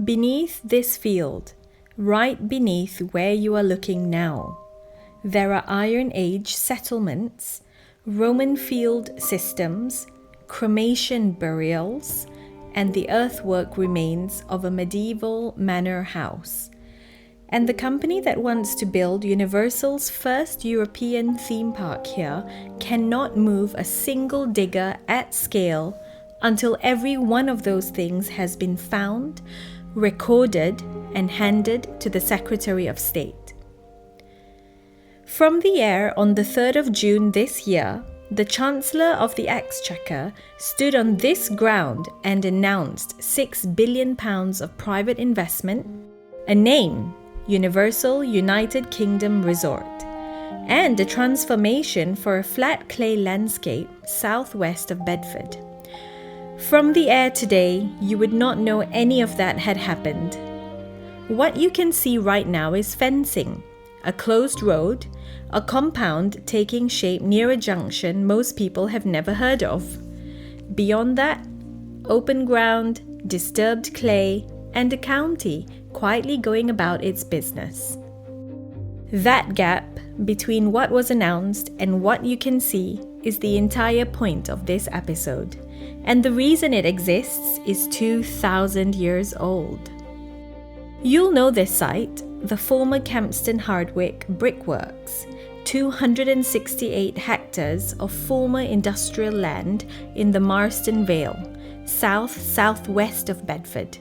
Beneath this field, right beneath where you are looking now, there are Iron Age settlements, Roman field systems, cremation burials, and the earthwork remains of a medieval manor house. And the company that wants to build Universal's first European theme park here cannot move a single digger at scale until every one of those things has been found, recorded, and handed to the Secretary of State. From the air on the 3rd of June this year, the Chancellor of the Exchequer stood on this ground and announced £6 billion of private investment, a name, Universal United Kingdom Resort, and a transformation for a flat clay landscape southwest of Bedford. From the air today, you would not know any of that had happened. What you can see right now is fencing, a closed road, a compound taking shape near a junction most people have never heard of. Beyond that, open ground, disturbed clay, and a county quietly going about its business. That gap between what was announced and what you can see is the entire point of this episode, and the reason it exists is 2,000 years old. You'll know this site, the former Kempston Hardwick brickworks, 268 hectares of former industrial land in the Marston Vale, south-southwest of Bedford.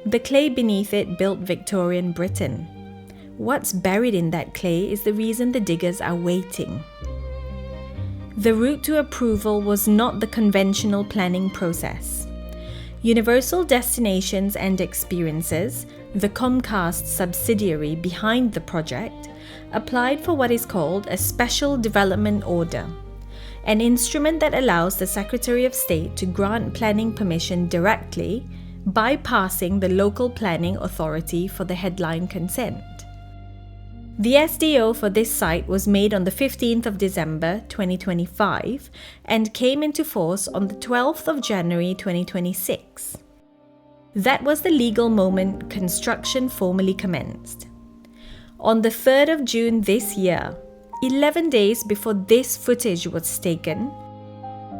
The clay beneath it built Victorian Britain. What's buried in that clay is the reason the diggers are waiting. The route to approval was not the conventional planning process. Universal Destinations and Experiences, the Comcast subsidiary behind the project, applied for what is called a Special Development Order, an instrument that allows the Secretary of State to grant planning permission directly, bypassing the local planning authority for the headline consent. The SDO for this site was made on the 15th of December 2025 and came into force on the 12th of January 2026. That was the legal moment construction formally commenced. On the 3rd of June this year, 11 days before this footage was taken,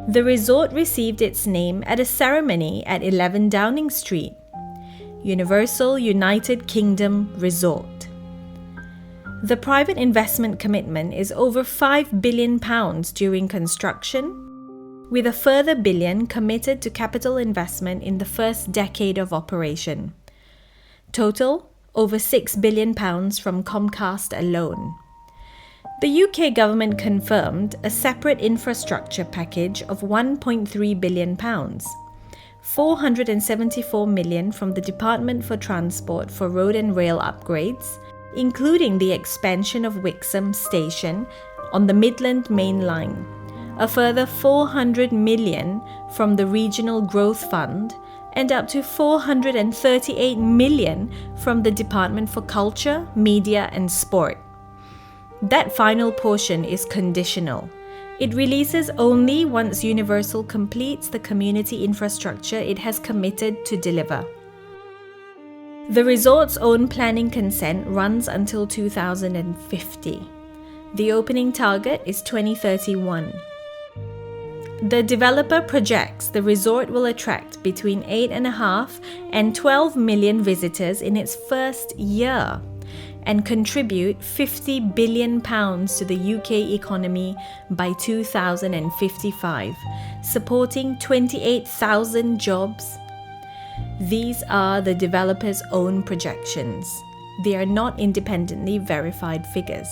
the resort received its name at a ceremony at 11 Downing Street, Universal United Kingdom Resort. The private investment commitment is over £5 billion during construction, with a further billion committed to capital investment in the first decade of operation. Total, over £6 billion from Comcast alone. The UK government confirmed a separate infrastructure package of £1.3 billion, £474 million from the Department for Transport for road and rail upgrades, including the expansion of Wixams station on the Midland Main Line, a further £400 million from the Regional Growth Fund, and up to £438 million from the Department for Culture, Media and Sport. That final portion is conditional. It releases only once Universal completes the community infrastructure it has committed to deliver. The resort's own planning consent runs until 2050. The opening target is 2031. The developer projects the resort will attract between 8.5 and 12 million visitors in its first year and contribute £50 billion to the UK economy by 2055, supporting 28,000 jobs. These are the developer's own projections. They are not independently verified figures.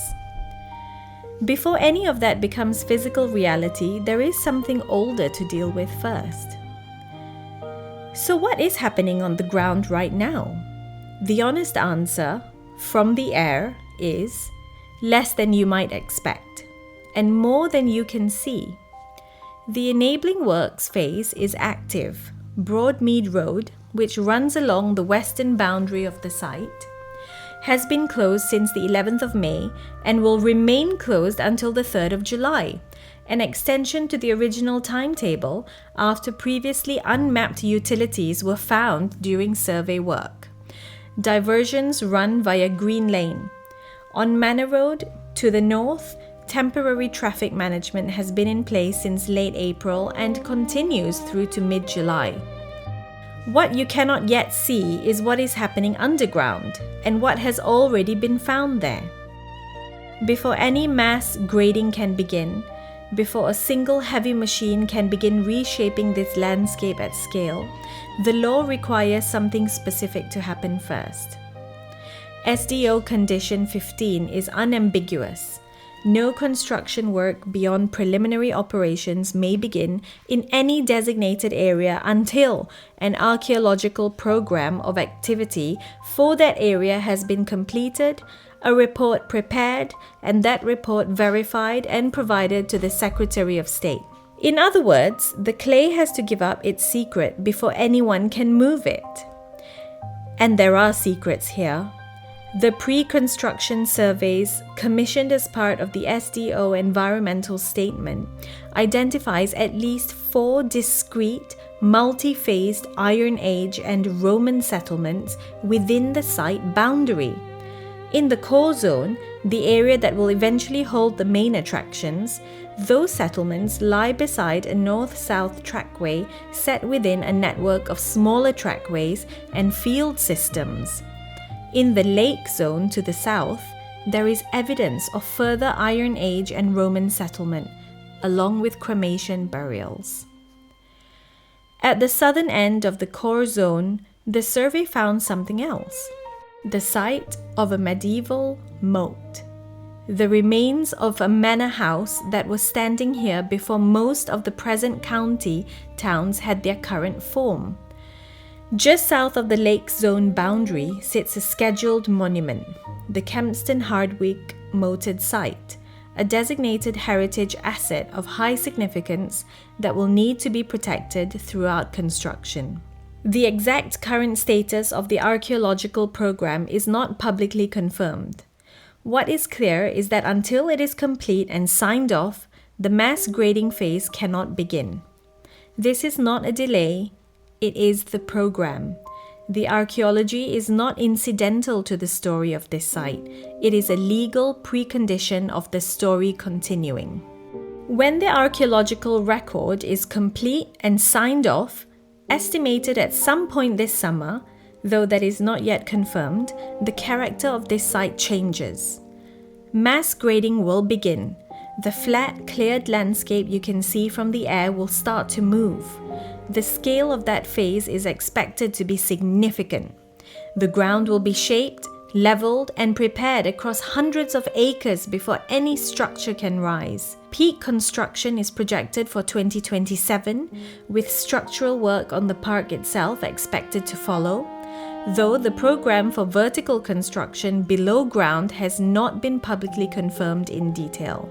Before any of that becomes physical reality, there is something older to deal with first. So what is happening on the ground right now? The honest answer, from the air, is less than you might expect, and more than you can see. The enabling works phase is active. Broadmead Road, which runs along the western boundary of the site, has been closed since the 11th of May and will remain closed until the 3rd of July, an extension to the original timetable after previously unmapped utilities were found during survey work. Diversions run via Green Lane. On Manor Road, to the north, temporary traffic management has been in place since late April and continues through to mid-July. What you cannot yet see is what is happening underground and what has already been found there. Before any mass grading can begin, before a single heavy machine can begin reshaping this landscape at scale, the law requires something specific to happen first. SDO Condition 15 is unambiguous. No construction work beyond preliminary operations may begin in any designated area until an archaeological program of activity for that area has been completed, a report prepared, and that report verified and provided to the Secretary of State. In other words, the clay has to give up its secret before anyone can move it. And there are secrets here. The pre-construction surveys, commissioned as part of the SDO environmental statement, identifies at least 4 discrete, multi-phased Iron Age and Roman settlements within the site boundary. In the core zone, the area that will eventually hold the main attractions, those settlements lie beside a north-south trackway set within a network of smaller trackways and field systems. In the lake zone to the south, there is evidence of further Iron Age and Roman settlement, along with cremation burials. At the southern end of the core zone, the survey found something else: the site of a medieval moat. The remains of a manor house that was standing here before most of the present county towns had their current form. Just south of the lake zone boundary sits a scheduled monument, the Kempston Hardwick moated site, a designated heritage asset of high significance that will need to be protected throughout construction. The exact current status of the archaeological program is not publicly confirmed. What is clear is that until it is complete and signed off, the mass grading phase cannot begin. This is not a delay. It is the program. The archaeology is not incidental to the story of this site. It is a legal precondition of the story continuing. When the archaeological record is complete and signed off, estimated at some point this summer, though that is not yet confirmed, the character of this site changes. Mass grading will begin. The flat, cleared landscape you can see from the air will start to move. The scale of that phase is expected to be significant. The ground will be shaped, leveled, and prepared across hundreds of acres before any structure can rise. Peak construction is projected for 2027, with structural work on the park itself expected to follow, though the program for vertical construction below ground has not been publicly confirmed in detail.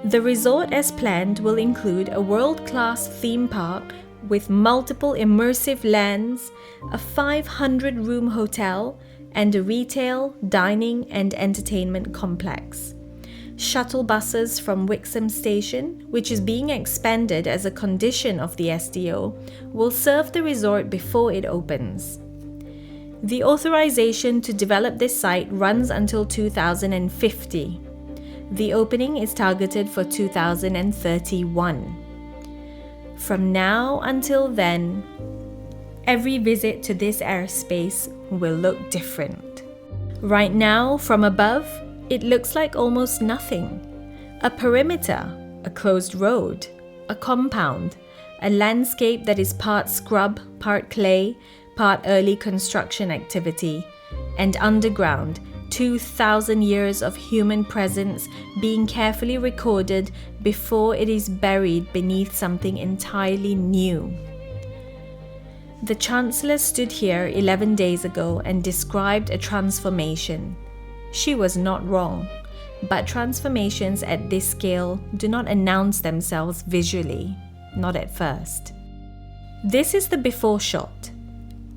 The resort as planned will include a world-class theme park with multiple immersive lands, a 500-room hotel, and a retail, dining, and entertainment complex. Shuttle buses from Wixams station, which is being expanded as a condition of the SDO, will serve the resort before it opens. The authorization to develop this site runs until 2050. The opening is targeted for 2031. From now until then, every visit to this airspace will look different. Right now, from above, it looks like almost nothing. A perimeter, a closed road, a compound, a landscape that is part scrub, part clay, part early construction activity, and underground, 2,000 years of human presence being carefully recorded before it is buried beneath something entirely new. The Chancellor stood here 11 days ago and described a transformation. She was not wrong, but transformations at this scale do not announce themselves visually, not at first. This is the before shot.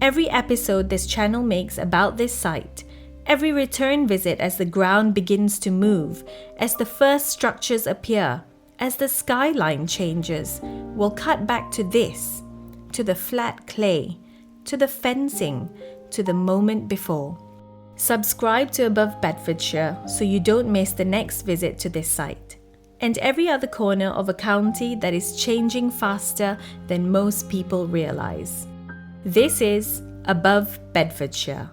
Every episode this channel makes about this site, every return visit as the ground begins to move, as the first structures appear, As the skyline changes, we'll cut back to this, to the flat clay, to the fencing, to the moment before. Subscribe to Above Bedfordshire so you don't miss the next visit to this site, and every other corner of a county that is changing faster than most people realise. This is Above Bedfordshire.